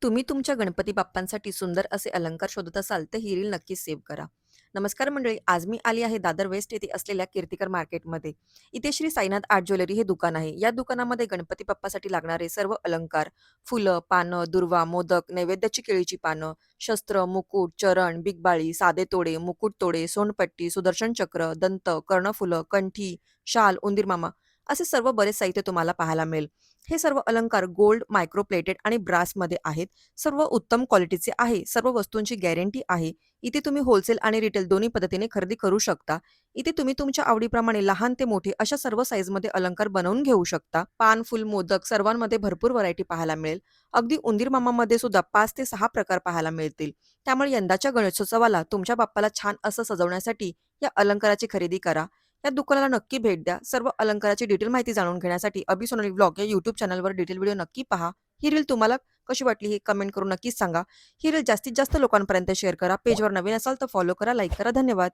तुम्ही तुमच्या गणपती बाप्पांसाठी सुंदर असे अलंकार शोधत असाल, तर ही रील नक्कीच सेव्ह करा. नमस्कार मंडळी, आज मी आली आहे दादर वेस्ट येथे असलेल्या कीर्तिकर मार्केटमध्ये. इथे श्री साईनाथ आर्ट ज्वेलरी हे दुकान आहे. या दुकानामध्ये गणपती बाप्पासाठी लागणारे सर्व अलंकार, फुलं, पानं, दुर्वा, मोदक, नैवेद्याची केळीची पानं, शस्त्र, मुकुट, चरण, बिगबाळी, साधे तोडे, मुकुट तोडे, सोनपट्टी, सुदर्शन चक्र, दंत, कर्णफुलं, कंठी, शाल, उंदीर मामा असे सर्व बरेच साहित्य तुम्हाला पाहायला मिळेल. हे सर्व अलंकार गोल्ड, मायक्रो प्लेटेड आणि ब्रासमध्ये आहेत. सर्व उत्तम क्वालिटीचे आहे. सर्व वस्तूंची गॅरंटी आहे. इथे तुम्ही होलसेल आणि रिटेल दोन्ही पद्धतीने खरेदी करू शकता. इथे तुम्ही तुमच्या आवडीप्रमाणे लहान ते मोठे अशा सर्व साईजमध्ये अलंकार बनवून घेऊ शकता. पान, फुल, मोदक सर्वांमध्ये भरपूर व्हरायटी पाहायला मिळेल. अगदी उंदीर मामामध्ये सुद्धा 5 ते 6 प्रकार पाहायला मिळतील. त्यामुळे यंदाच्या गणेशोत्सवाला तुमच्या बाप्पाला छान असं सजवण्यासाठी या अलंकाराची खरेदी करा. या दुकानाला नक्की भेट द्या. सर्व अलंकाराची डिटेल माहिती जाणून घेण्यासाठी अभि सोनाली व्लॉग या YouTube चॅनलवर डिटेल व्हिडिओ नक्की पहा. ही रील तुम्हाला कशी वाटली हे कमेंट करून नक्कीच सांगा. ही रील जास्तीत जास्त लोकांपर्यंत शेअर करा. पेजवर नवीन असाल तर फॉलो करा, लाईक करा. धन्यवाद.